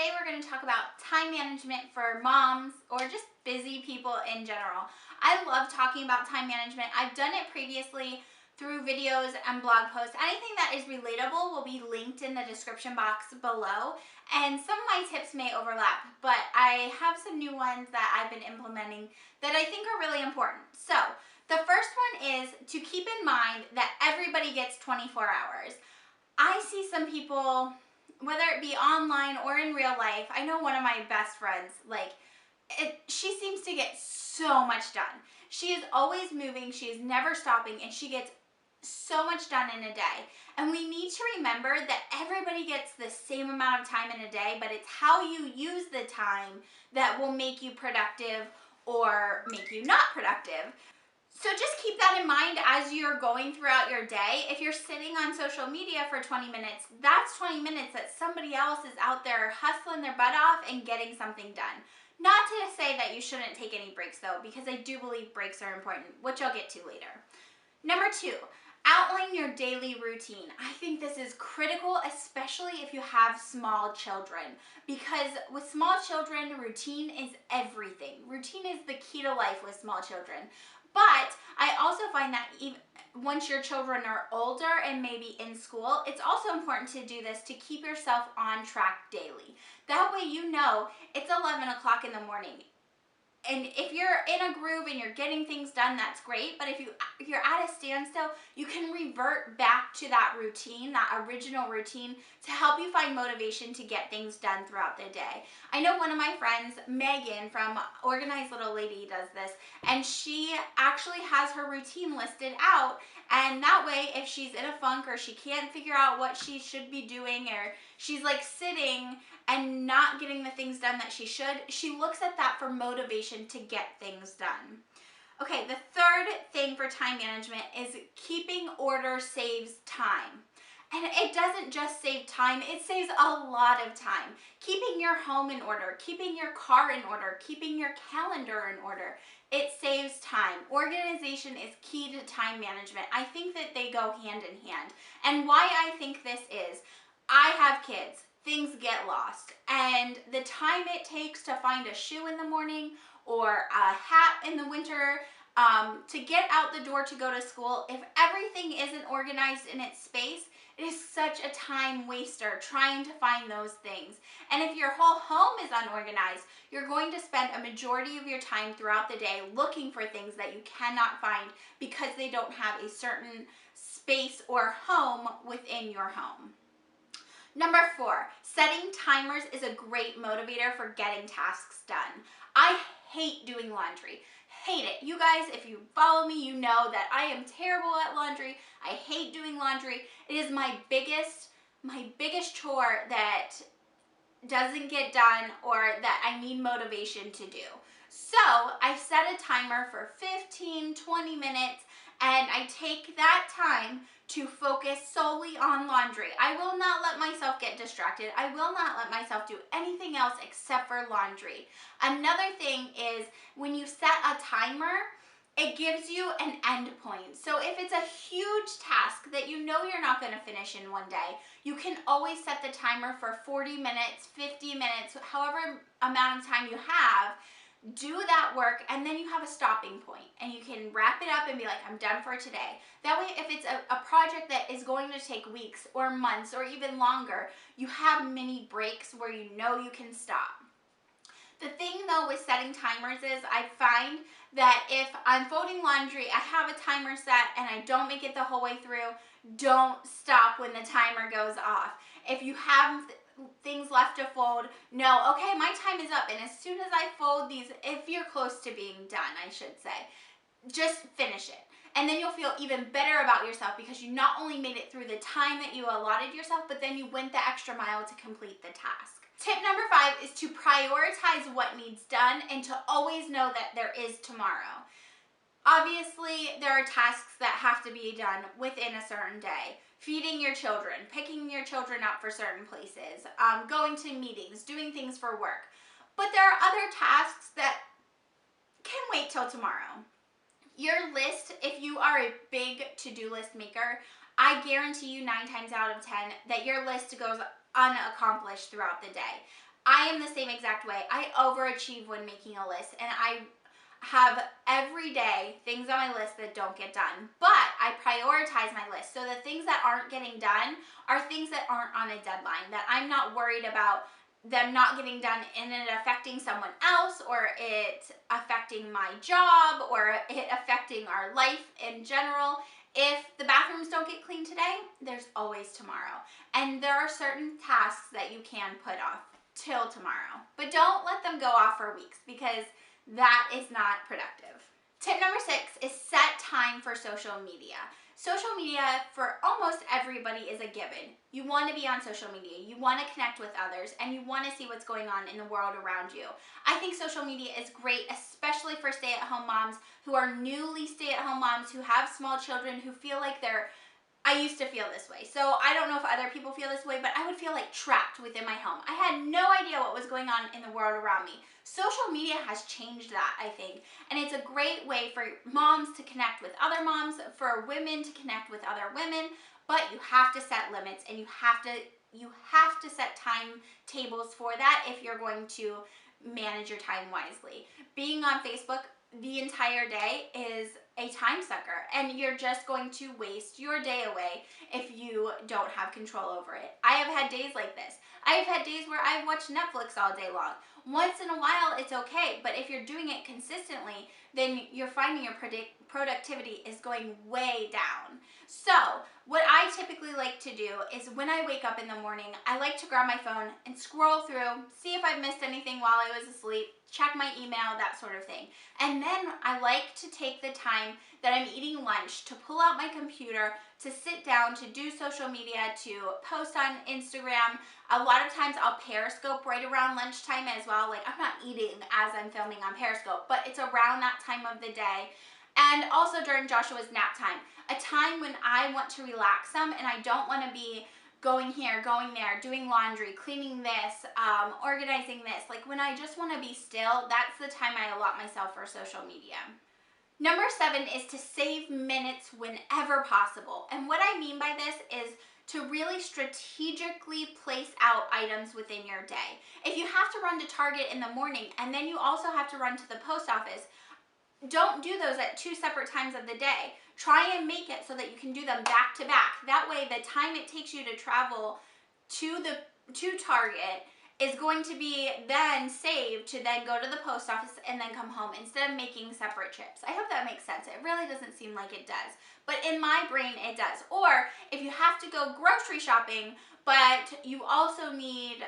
today we're going to talk about time management for moms or just busy people in general. I love talking about time management. I've done it previously through videos and blog posts. Anything that is relatable will be linked in the description box below, and some of my tips may overlap, but I have some new ones that I've been implementing that I think are really important. So the first one is to keep in mind that everybody gets 24 hours. I see some people, whether it be online or in real life. I know one of my best friends, she seems to get so much done. She is always moving, she is never stopping, and she gets so much done in a day. And we need to remember that everybody gets the same amount of time in a day, but it's how you use the time that will make you productive or make you not productive. So just keep that in mind as you're going throughout your day. If you're sitting on social media for 20 minutes, that's 20 minutes that somebody else is out there hustling their butt off and getting something done. Not to say that you shouldn't take any breaks though, because I do believe breaks are important, which I'll get to later. Number 2, outline your daily routine. I think this is critical, especially if you have small children, because with small children, routine is everything. Routine is the key to life with small children. But I also find that even once your children are older and maybe in school, it's also important to do this to keep yourself on track daily. That way you know it's 11 o'clock in the morning. And if you're in a groove and you're getting things done, that's great. But if you're at a standstill, you can revert back to that routine, that original routine, to help you find motivation to get things done throughout the day. I know one of my friends, Megan from Organized Little Lady, does this, and she actually has her routine listed out. And that way, if she's in a funk or she can't figure out what she should be doing, or she's like sitting and not getting the things done that she should, she looks at that for motivation to get things done. Okay, the third thing for time management is keeping order saves time. And it doesn't just save time, it saves a lot of time. Keeping your home in order, keeping your car in order, keeping your calendar in order, it saves time. Organization is key to time management. I think that they go hand in hand. And why I think this is, I have kids. Things get lost, and the time it takes to find a shoe in the morning or a hat in the winter, to get out the door to go to school, if everything isn't organized in its space, it is such a time waster trying to find those things. And if your whole home is unorganized, you're going to spend a majority of your time throughout the day looking for things that you cannot find because they don't have a certain space or home within your home. Number 4, setting timers is a great motivator for getting tasks done. I hate doing laundry. Hate it. You guys, if you follow me, you know that I am terrible at laundry. I hate doing laundry. It is my biggest chore that doesn't get done or that I need motivation to do. So I set a timer for 15, 20 minutes, and I take that time to focus solely on laundry. I will not let myself get distracted. I will not let myself do anything else except for laundry. Another thing is when you set a timer, it gives you an end point. So if it's a huge task that you know you're not going to finish in one day, you can always set the timer for 40 minutes, 50 minutes, however amount of time you have. Do that work, and then you have a stopping point and you can wrap it up and be like, I'm done for today. That way, if it's a project that is going to take weeks or months or even longer, you have mini breaks where you know you can stop. The thing though with setting timers is I find that if I'm folding laundry, I have a timer set and I don't make it the whole way through, don't stop when the timer goes off. If you have things left to fold, no, okay, my time is up, and as soon as I fold these, if you're close to being done, I should say, just finish it. And then you'll feel even better about yourself because you not only made it through the time that you allotted yourself, but then you went the extra mile to complete the task. Tip number 5 is to prioritize what needs done and to always know that there is tomorrow. Obviously, there are tasks that have to be done within a certain day. Feeding your children, picking your children up for certain places, going to meetings, doing things for work. But there are other tasks that can wait till tomorrow. Your list, if you are a big to-do list maker, I guarantee you 9 times out of 10 that your list goes unaccomplished throughout the day. I am the same exact way. I overachieve when making a list, and I have every day things on my list that don't get done, but I prioritize my list. So the things that aren't getting done are things that aren't on a deadline, that I'm not worried about them not getting done and it affecting someone else, or it affecting my job, or it affecting our life in general. If the bathrooms don't get cleaned today, there's always tomorrow. And there are certain tasks that you can put off till tomorrow, but don't let them go off for weeks, because that is not productive. Tip number 6 is set time for social media. Social media for almost everybody is a given. You want to be on social media, you want to connect with others, and you want to see what's going on in the world around you. I think social media is great, especially for stay-at-home moms who are newly stay-at-home moms, who have small children, who feel like I used to feel this way. So I don't know if other people feel this way, but I would feel like trapped within my home. I had no idea what was going on in the world around me. Social media has changed that, I think. And it's a great way for moms to connect with other moms, for women to connect with other women, but you have to set limits, and you have to set timetables for that if you're going to manage your time wisely. Being on Facebook the entire day is a time sucker, and you're just going to waste your day away if you don't have control over it. I have had days like this. I have had days where I've watched Netflix all day long. Once in a while, it's okay, but if you're doing it consistently, then you're finding your productivity is going way down. So what I typically like to do is, when I wake up in the morning, I like to grab my phone and scroll through, see if I've missed anything while I was asleep, check my email, that sort of thing. And then I like to take the time that I'm eating lunch to pull out my computer, to sit down, to do social media, to post on Instagram. A lot of times I'll Periscope right around lunchtime as well. Like, I'm not eating as I'm filming on Periscope, but it's around that time of the day. And also during Joshua's nap time, a time when I want to relax some and I don't want to be going here, going there, doing laundry, cleaning this, organizing this. Like, when I just want to be still, that's the time I allot myself for social media. Number 7 is to save minutes whenever possible. And what I mean by this is to really strategically place out items within your day. If you have to run to Target in the morning and then you also have to run to the post office, don't do those at 2 separate times of the day. Try and make it so that you can do them back to back. That way, the time it takes you to travel to Target is going to be then saved to then go to the post office and then come home, instead of making separate trips. I hope that makes sense. It really doesn't seem like it does, but in my brain it does. Or if you have to go grocery shopping, but you also need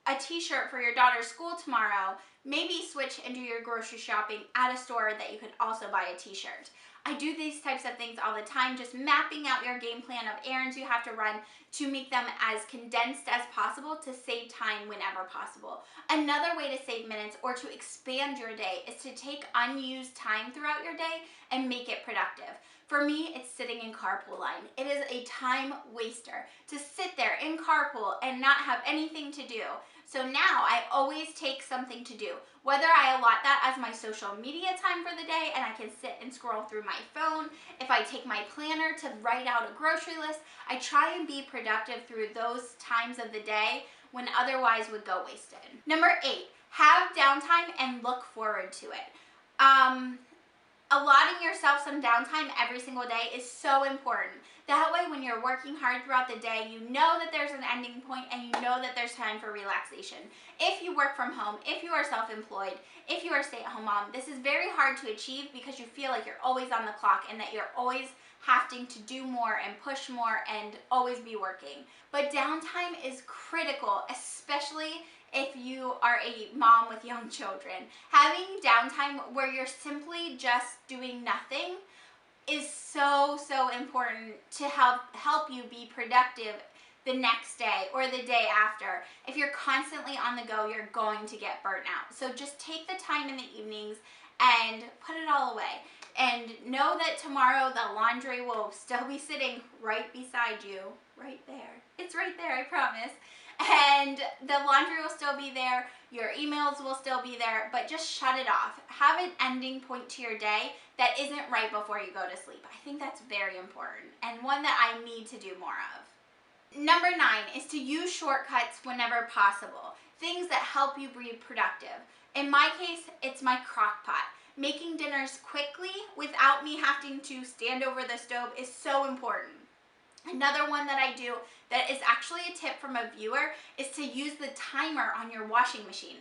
a t-shirt for your daughter's school tomorrow, maybe switch and do your grocery shopping at a store that you can also buy a t-shirt. I do these types of things all the time, just mapping out your game plan of errands you have to run to make them as condensed as possible to save time whenever possible. Another way to save minutes or to expand your day is to take unused time throughout your day and make it productive. For me, it's sitting in carpool line. It is a time waster to sit there in carpool and not have anything to do. So now I always take something to do, whether I allot that as my social media time for the day and I can sit and scroll through my phone. If I take my planner to write out a grocery list, I try and be productive through those times of the day when otherwise would go wasted. Number 8, have downtime and look forward to it. Allotting yourself some downtime every single day is so important. That way, when you're working hard throughout the day, you know that there's an ending point and you know that there's time for relaxation. If you work from home, if you are self-employed, if you are a stay-at-home mom, this is very hard to achieve because you feel like you're always on the clock and that you're always having to do more and push more and always be working. But downtime is critical, especially if you are a mom with young children. Having downtime where you're simply just doing nothing is so important to help you be productive the next day or the day after. If you're constantly on the go, you're going to get burnt out. So just take the time in the evenings and put it all away. And know that tomorrow the laundry will still be sitting right beside you, right there. It's right there, I promise. And the laundry will still be there, your emails will still be there, but just shut it off. Have an ending point to your day that isn't right before you go to sleep. I think that's very important and one that I need to do more of. Number 9 is to use shortcuts whenever possible. Things that help you be productive. In my case, it's my crock pot. Making dinners quickly without me having to stand over the stove is so important. Another one that I do that is actually a tip from a viewer is to use the timer on your washing machine.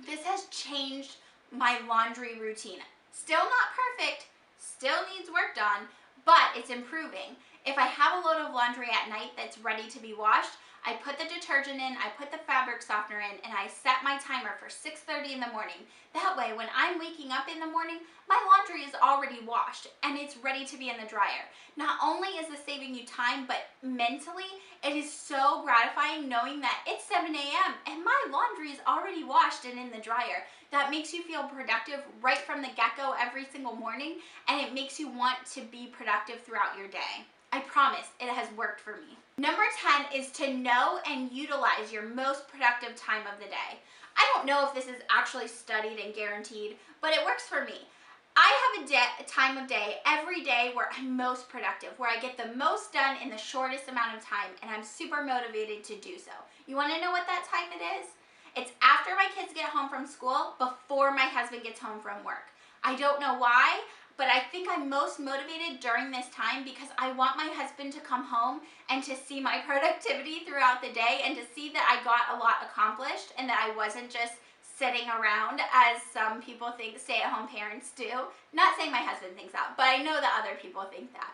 This has changed my laundry routine. Still not perfect, still needs work done, but it's improving. If I have a load of laundry at night that's ready to be washed, I put the detergent in, I put the fabric softener in, and I set my timer for 6:30 in the morning. That way, when I'm waking up in the morning, my laundry is already washed and it's ready to be in the dryer. Not only is this saving you time, but mentally, it is so gratifying knowing that it's 7 a.m. and my laundry is already washed and in the dryer. That makes you feel productive right from the get-go every single morning, and it makes you want to be productive throughout your day. I promise it has worked for me. Number 10 is to know and utilize your most productive time of the day. I don't know if this is actually studied and guaranteed, but it works for me. I have a time of day every day where I'm most productive, where I get the most done in the shortest amount of time, and I'm super motivated to do so. You want to know what that time it is? It's after my kids get home from school, before my husband gets home from work. I don't know why, but I think I'm most motivated during this time because I want my husband to come home and to see my productivity throughout the day and to see that I got a lot accomplished and that I wasn't just sitting around as some people think stay-at-home parents do. Not saying my husband thinks that, but I know that other people think that.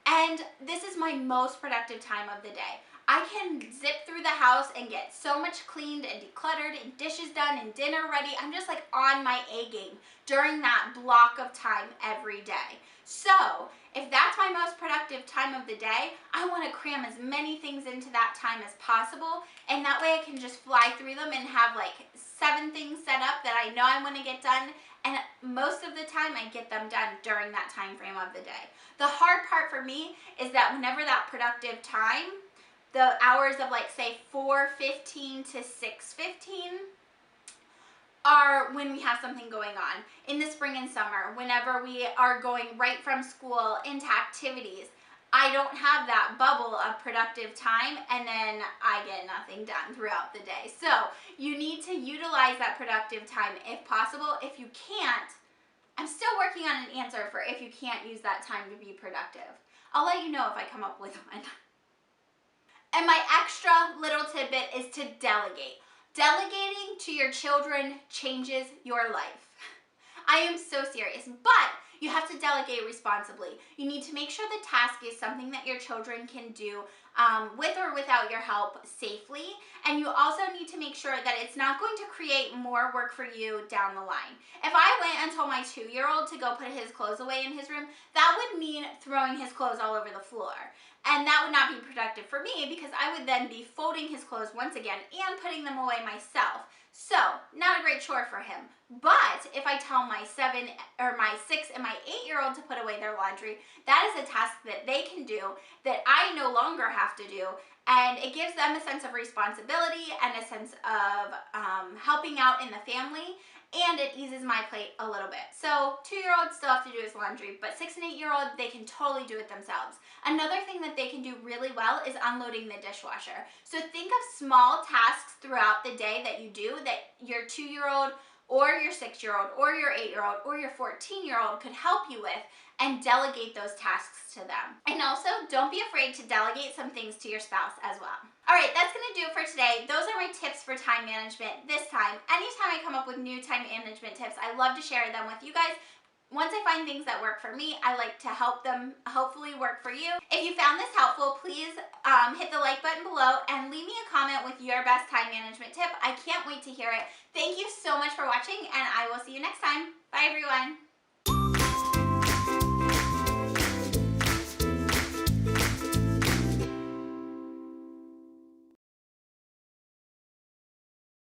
And this is my most productive time of the day. I can zip through the house and get so much cleaned and decluttered and dishes done and dinner ready. I'm just like on my A game during that block of time every day. So if that's my most productive time of the day, I want to cram as many things into that time as possible. And that way I can just fly through them and have like 7 things set up that I know I want to get done. And most of the time I get them done during that time frame of the day. The hard part for me is that whenever that productive time, the hours of like say 4:15 to 6:15 are when we have something going on. In the spring and summer, whenever we are going right from school into activities, I don't have that bubble of productive time and then I get nothing done throughout the day. So you need to utilize that productive time if possible. If you can't, I'm still working on an answer for if you can't use that time to be productive. I'll let you know if I come up with one. And my extra little tidbit is to delegate. Delegating to your children changes your life. I am so serious, but you have to delegate responsibly. You need to make sure the task is something that your children can do with or without your help safely. And you also need to make sure that it's not going to create more work for you down the line. If I went and told my 2-year-old to go put his clothes away in his room, that would mean throwing his clothes all over the floor. And that would not be productive for me because I would then be folding his clothes once again and putting them away myself. So, not a great chore for him. But if I tell my 6 and my 8-year-old to put away their laundry, that is a task that they can do that I no longer have to do. And it gives them a sense of responsibility and a sense of helping out in the family. And it eases my plate a little bit. So 2-year-olds still have to do his laundry, but 6 and 8-year-old, they can totally do it themselves. Another thing that they can do really well is unloading the dishwasher. So think of small tasks throughout the day that you do that your 2-year-old or your 6-year-old or your 8-year-old or your 14-year-old could help you with and delegate those tasks to them. And also, don't be afraid to delegate some things to your spouse as well. All right, that's gonna do it for today. Those are my tips for time management this time. Anytime I come up with new time management tips, I love to share them with you guys. Once I find things that work for me, I like to help them hopefully work for you. If you found this helpful, please hit the like button below and leave me a comment with your best time management tip. I can't wait to hear it. Thank you so much for watching, and I will see you next time. Bye, everyone.